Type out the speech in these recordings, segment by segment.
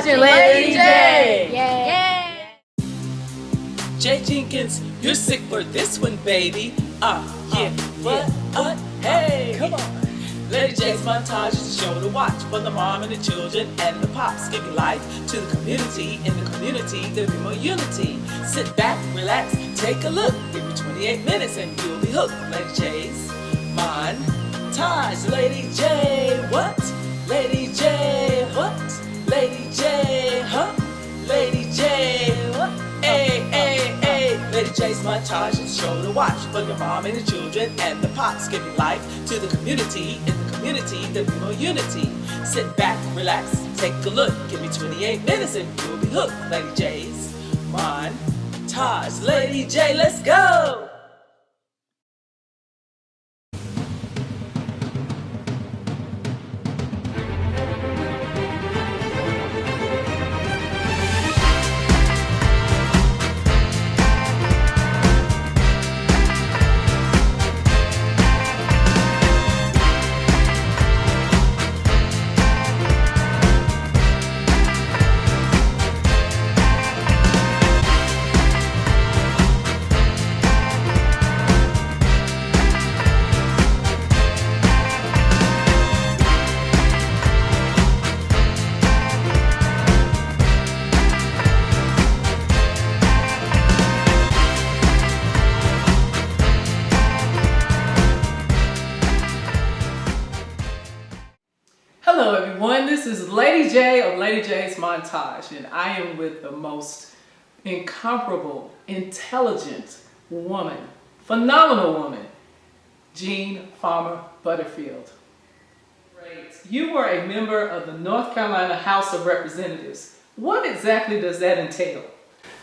watching Lady J. Yay! Jay Jenkins, you're sick for this one, baby. Hey, come on. Lady J's montage is a show to watch for the mom and the children and the pops, giving life to the community. In the community, there'll be more unity. Sit back, relax, take a look. Give me 28 minutes and you'll be hooked. Lady J's montage. Lady J, what? Lady J, what? Lady J, huh? Lady J, what? Hey, hey, hey. Lady J's montage is a show to watch for your mom and the children and the pops, giving life to the community. In the community, there'll be more unity. Sit back, relax, take a look. Give me 28 minutes and you'll be hooked. Lady J's montage. Lady J, let's go. Hello everyone, this is Lady J of Lady J's Montage, and I am with the most incomparable, intelligent woman, phenomenal woman, Jean Farmer-Butterfield. You were a member of the North Carolina House of Representatives. What exactly does that entail?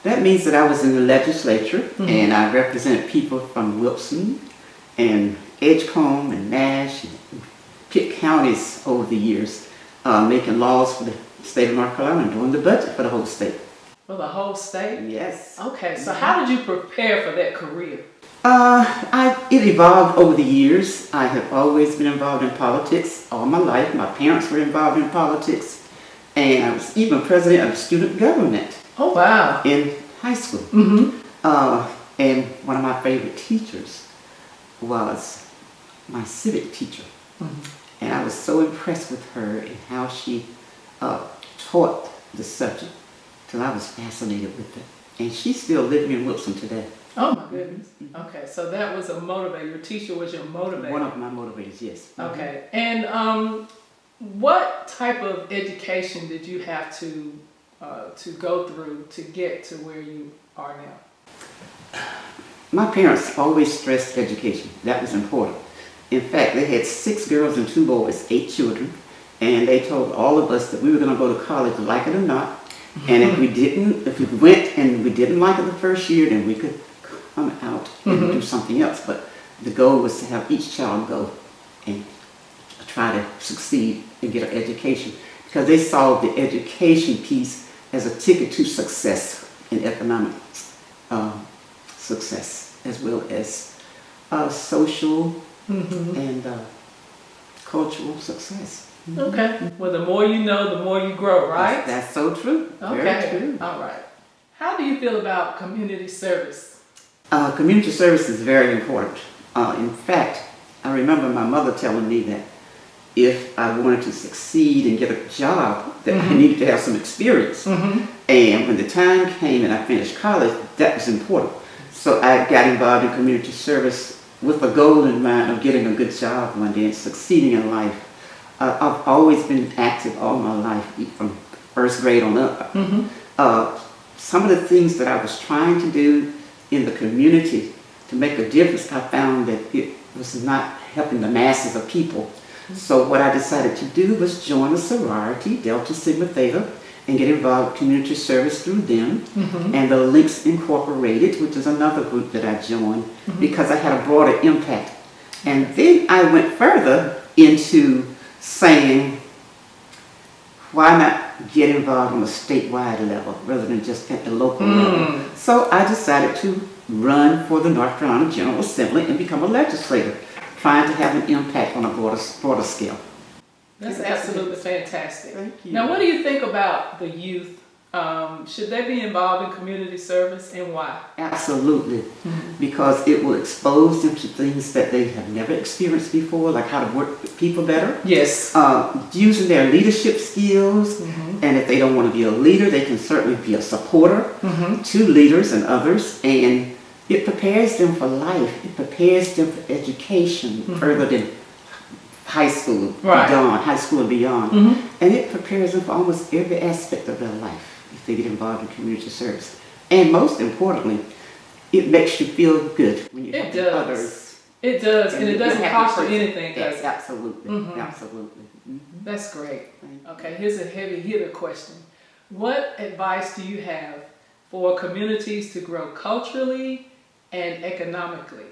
That means that I was in the legislature, and I represent people from Wilson and Edgecombe and Nash and Pitt counties over the years, making laws for the state of North Carolina and doing the budget for the whole state. For the whole state? Yes. Okay, so how did you prepare for that career? It evolved over the years. I have always been involved in politics all my life. My parents were involved in politics, and I was even president of student government. Oh, wow. In high school. And one of my favorite teachers was my civic teacher. And I was so impressed with her and how she taught the subject till I was fascinated with it. And she's still living in Wilson today. Oh my goodness. Okay, so that was a motivator. Your teacher was your motivator. One of my motivators, yes. Okay, and what type of education did you have to go through to get to where you are now? My parents always stressed education. That was important. In fact, they had 6 girls and 2 boys, 8 children, and they told all of us that we were going to go to college, like it or not. And if we went and we didn't like it the first year, then we could come out and do something else. But the goal was to have each child go and try to succeed and get an education, because they saw the education piece as a ticket to success in economic success, as well as social and cultural success. Okay. Well, the more you know, the more you grow, right? That's so true. Okay. Very true. All right. How do you feel about community service? Community service is very important. In fact, I remember my mother telling me that if I wanted to succeed and get a job, that I needed to have some experience. And when the time came and I finished college, that was important. So I got involved in community service with the goal in mind of getting a good job one day and succeeding in life. I've always been active all my life, from first grade on up. Some of the things that I was trying to do in the community to make a difference, I found that it was not helping the masses of people. So what I decided to do was join a sorority, Delta Sigma Theta, and get involved with community service through them, and the Links Incorporated, which is another group that I joined, because I had a broader impact. And then I went further into saying, why not get involved on a statewide level rather than just at the local level? So I decided to run for the North Carolina General Assembly and become a legislator, trying to have an impact on a broader scale. That's absolutely fantastic. Thank you. Now, what do you think about the youth? Should they be involved in community service, and why? Absolutely, because it will expose them to things that they have never experienced before, like how to work with people better. Yes. Using their leadership skills, and if they don't want to be a leader, they can certainly be a supporter to leaders and others, and it prepares them for life. It prepares them for education further than high school, beyond high school and beyond, and it prepares them for almost every aspect of their life if they get involved in community service. And most importantly, it makes you feel good when you help others. It does, and it doesn't cost you anything, does it? Absolutely, absolutely. That's great. Okay, here's a heavy hitter question. What advice do you have for communities to grow culturally and economically?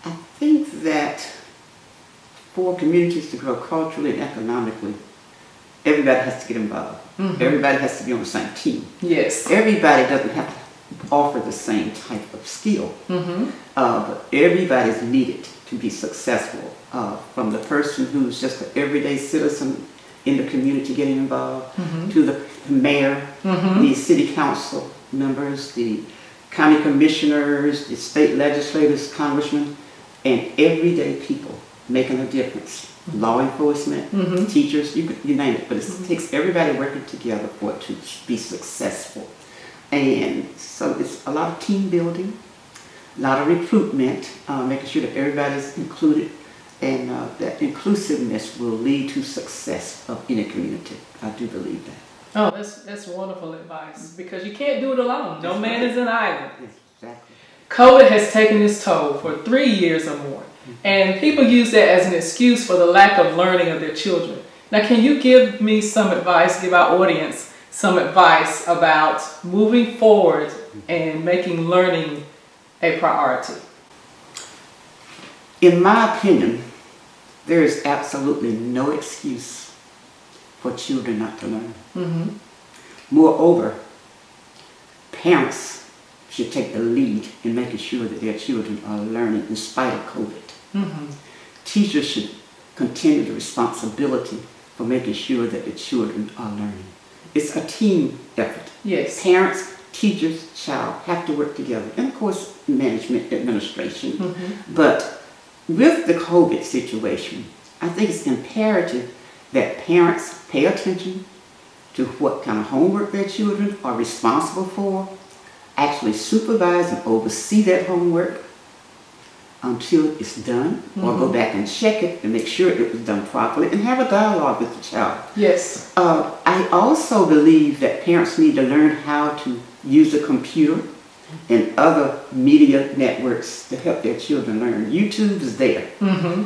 I think that for communities to grow culturally and economically, everybody has to get involved. Everybody has to be on the same team. Yes. Everybody doesn't have to offer the same type of skill, but everybody's needed to be successful. From the person who's just an everyday citizen in the community getting involved, to the mayor, the city council members, the county commissioners, the state legislators, congressmen, and everyday people making a difference. Law enforcement, teachers, you name it, but it takes everybody working together for it to be successful. And so it's a lot of team building, a lot of recruitment, making sure that everybody's included, and that inclusiveness will lead to success of any community. I do believe that. Oh, that's wonderful advice, because you can't do it alone. No man is an island. Exactly. COVID has taken its toll for 3 years or more, and people use that as an excuse for the lack of learning of their children. Now, can you give me some advice, give our audience some advice about moving forward and making learning a priority? In my opinion, there is absolutely no excuse for children not to learn. Moreover, parents should take the lead in making sure that their children are learning in spite of COVID. Teachers should continue the responsibility for making sure that the children are learning. It's a team effort. Yes. Parents, teachers, child have to work together. And of course, management, administration. But with the COVID situation, I think it's imperative that parents pay attention to what kind of homework their children are responsible for, actually supervise and oversee that homework until it's done, or go back and check it and make sure it was done properly, and have a dialogue with the child. Yes. I also believe that parents need to learn how to use a computer and other media networks to help their children learn. YouTube is there.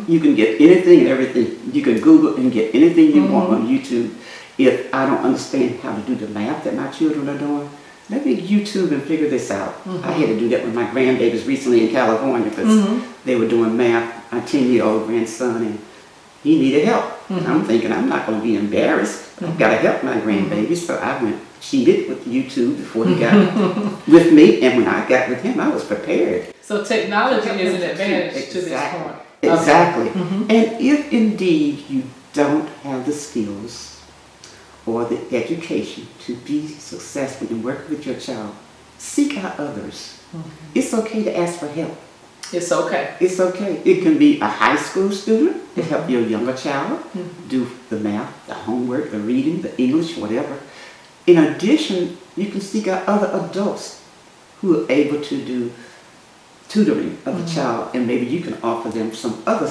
You can get anything and everything. You can Google and get anything you want on YouTube. If I don't understand how to do the math that my children are doing, let me YouTube and figure this out. I had to do that with my grandbabies recently in California, because they were doing math. My 10-year-old grandson, and he needed help. And I'm thinking, I'm not going to be embarrassed. I've got to help my grandbabies. So I went cheated with YouTube before he got with me, and when I got with him, I was prepared. So technology is an advantage to this point. Exactly. And if indeed you don't have the skills or the education to be successful in working with your child, seek out others. It's okay to ask for help. It's okay. It's okay. It can be a high school student to help your younger child do the math, the homework, the reading, the English, whatever. In addition, you can seek out other adults who are able to do tutoring of the child, and maybe you can offer them some other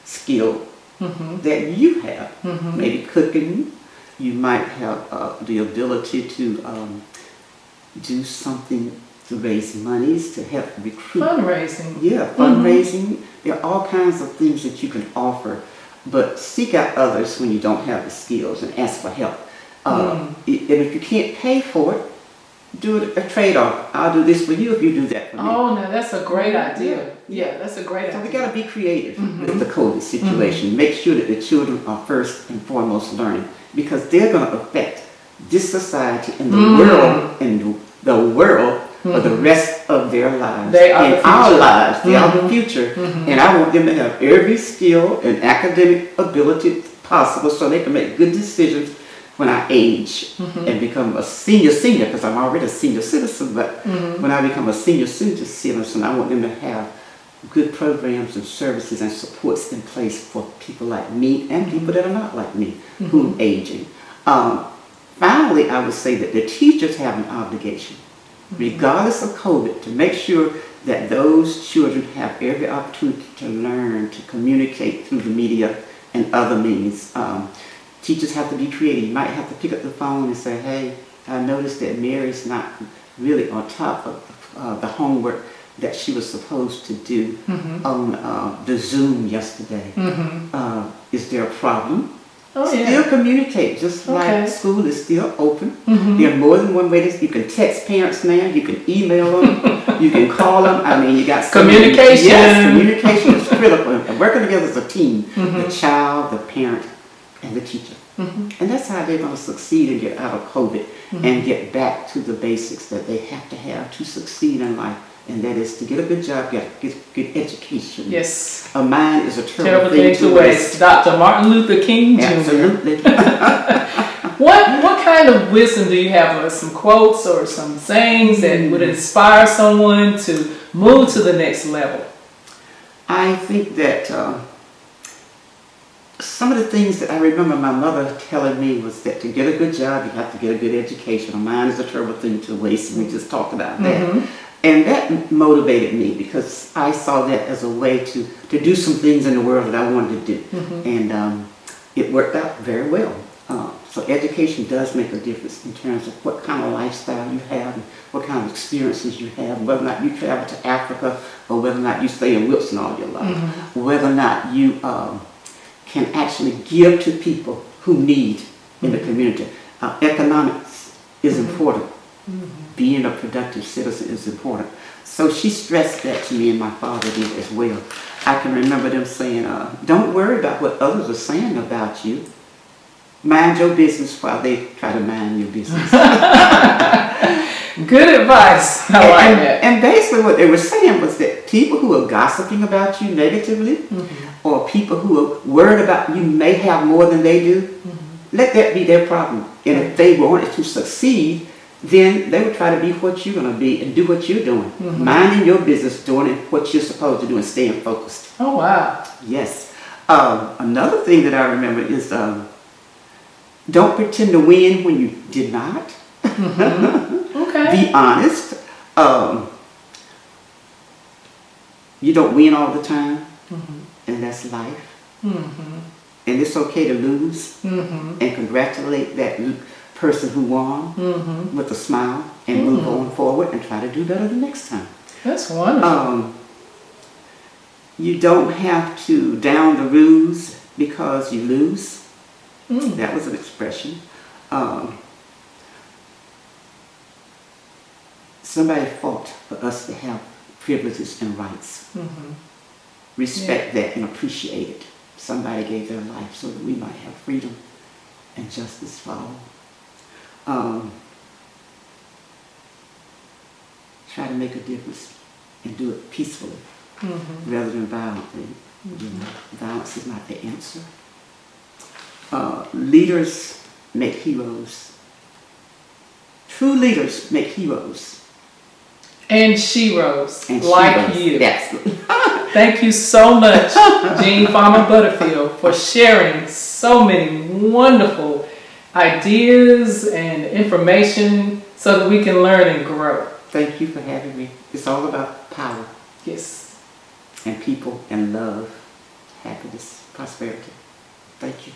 skill that you have. Maybe cooking. You might have the ability to do something to raise monies to help recruit. Fundraising. Yeah, fundraising. There are all kinds of things that you can offer, but seek out others when you don't have the skills and ask for help. And if you can't pay for it, do a trade-off. I'll do this for you if you do that for me. Oh, now that's a great idea. Yeah, that's a great idea. So we got to be creative with the COVID situation. Make sure that the children are first and foremost learning, because they're going to affect this society and the world for the rest of their lives. They are the in our future. lives. They are the future. And I want them to have every skill and academic ability possible so they can make good decisions when I age and become a senior, because I'm already a senior citizen, but when I become a senior citizen, I want them to have good programs and services and supports in place for people like me and people that are not like me who are aging. Finally, I would say that the teachers have an obligation, regardless of COVID, to make sure that those children have every opportunity to learn, to communicate through the media and other means. Teachers have to be creative. You might have to pick up the phone and say, hey, I noticed that Mary's not really on top of the homework that she was supposed to do on the Zoom yesterday. Is there a problem? Oh, yeah. Still communicate, just like school is still open. There are more than one way you can text parents now, you can email them, you can call them. I mean, you got communication. Yes, communication is critical. And working together as a team, the child, the parent, and the teacher. And that's how they're going to succeed and get out of COVID and get back to the basics that they have to succeed in life. And that is to get a good job, get good education. Yes. A mind is a Terrible thing to waste. Dr. Martin Luther King Jr. Absolutely. What kind of wisdom do you have, or some quotes or some sayings that would inspire someone to move to the next level? I think that some of the things that I remember my mother telling me was that to get a good job, you have to get a good education. A mind is a terrible thing to waste, and we just talked about that. And that motivated me because I saw that as a way to do some things in the world that I wanted to do. And it worked out very well. So education does make a difference in terms of what kind of lifestyle you have, and what kind of experiences you have, whether or not you travel to Africa or whether or not you stay in Wilson all your life, whether or not you can actually give to people who need in the community. Economics is important. Being a productive citizen is important. So she stressed that to me, and my father did as well. I can remember them saying, don't worry about what others are saying about you. Mind your business while they try to mind your business. Good advice. I like that. And basically what they were saying was that people who are gossiping about you negatively, or people who are worried about you may have more than they do, let that be their problem. And if they wanted to succeed, then they would try to be what you're going to be and do what you're doing. Minding your business, doing what you're supposed to do and staying focused. Oh, wow. Yes. Another thing that I remember is don't pretend to win when you did not. Be honest. You don't win all the time, and that's life. And it's okay to lose, and congratulate that person who won with a smile and move on forward and try to do better the next time. That's wonderful. You don't have to down the ruse because you lose. That was an expression. Somebody fought for us to have privileges and rights. Respect that and appreciate it. Somebody gave their life so that we might have freedom and justice for all. Try to make a difference and do it peacefully rather than violently. You know, violence is not the answer. Leaders make heroes. True leaders make heroes. And sheroes, And like sheroes. you. Absolutely. Thank you so much, Jean Farmer-Butterfield, for sharing so many wonderful ideas and information so that we can learn and grow. Thank you for having me. It's all about power. Yes. And people and love, happiness, prosperity. Thank you.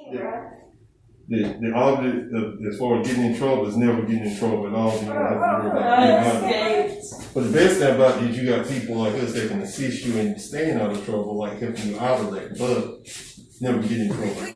The object as far as getting in trouble is never getting in trouble at all. You don't have to worry about getting out. But the best thing about it is you got people like us that can assist you in staying out of trouble, like helping you out of that, but never get in trouble.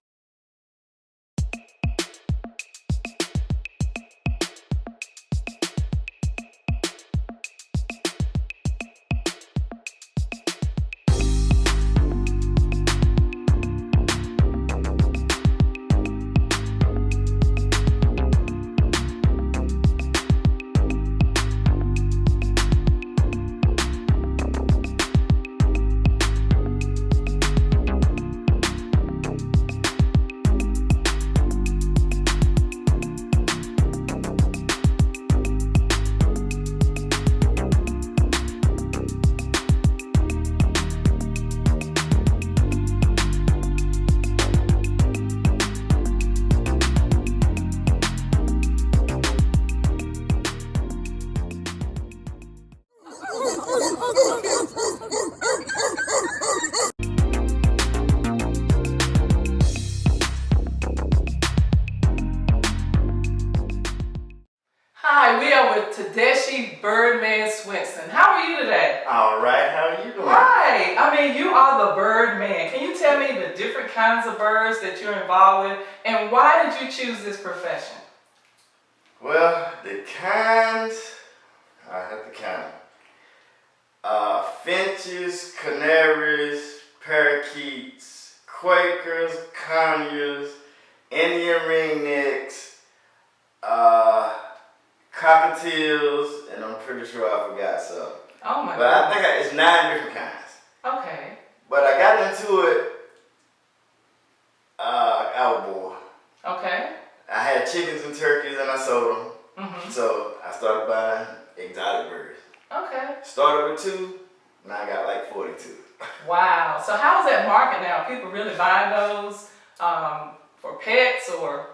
Hi, we are with Tedeschi Birdman Swenson. How are you today? All right, how are you doing? Right. I mean, you are the Birdman. Can you tell me the different kinds of birds that you're involved with, and why did you choose this profession? Well, the kinds, I have to count them. Finches, canaries, parakeets, quakers, conures, Indian ringnecks, cockatiels, and I'm pretty sure I forgot some. Oh my But I goodness. think it's 9 different kinds. Okay. But I got into it outboard. Okay. I had chickens and turkeys and I sold them. Mm-hmm. So I started buying exotic birds. Okay. Started with 2, now I got like 42. Wow. So how is that market now? People really buying those for pets or?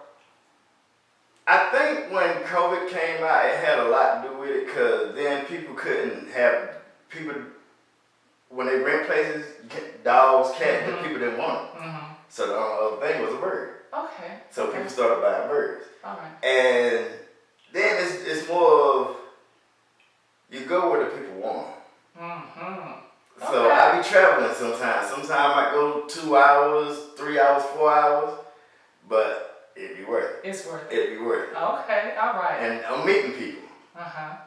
I think when COVID came out, it had a lot to do with it because then people couldn't have, when they rent places, dogs, cats, Mm-hmm. the people didn't want them. Mm-hmm. So the only other thing was a bird. Okay. So people started buying birds. All right. And then it's more of, you go where the people want. Mm-hmm. So Okay. I be traveling sometimes. Sometimes I go 2 hours, 3 hours, 4 hours, but it'd be worth it. It's worth it. It'd be worth it. Okay. All right. And I'm meeting people. Uh-huh.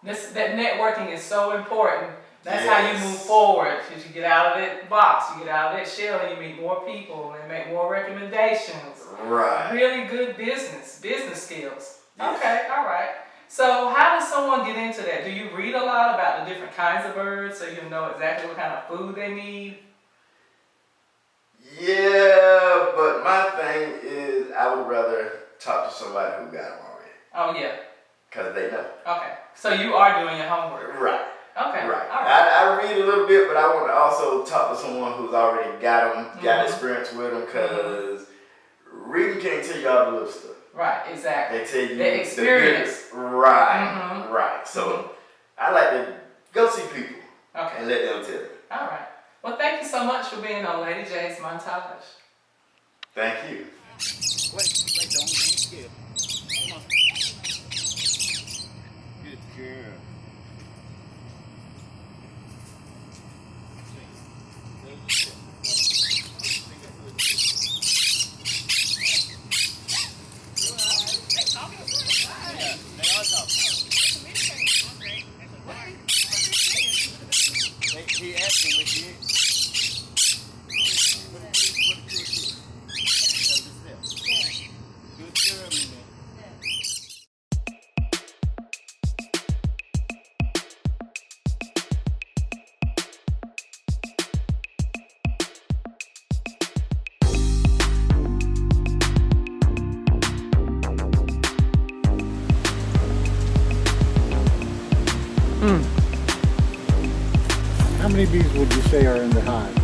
That networking is so important. That's how you Yes. move forward. Because you get out of that box, you get out of that shell, and you meet more people and make more recommendations. Right. Really good business skills. Yes. Okay, all right. So how does someone get into that? Do you read a lot about the different kinds of birds so you know exactly what kind of food they need? Yeah, but my thing is I would rather talk to somebody who got them already. Oh, yeah. Because they know. Okay. So you are doing your homework. Right. Okay. Right. All right. I read a little bit, but I want to also talk to someone who's already got them, got Mhm. experience with them, because reading can't tell you all the little stuff. Right, exactly. They tell you The experience. Right, Mhm. right. So I like to go see people Okay. and let them tell me. All right. Well, thank you so much for being on Lady J's Montage. Thank you. Wait, don't skip. Come on. Good girl. He asked me what he is. Good girl, man. How many bees would you say are in the hive?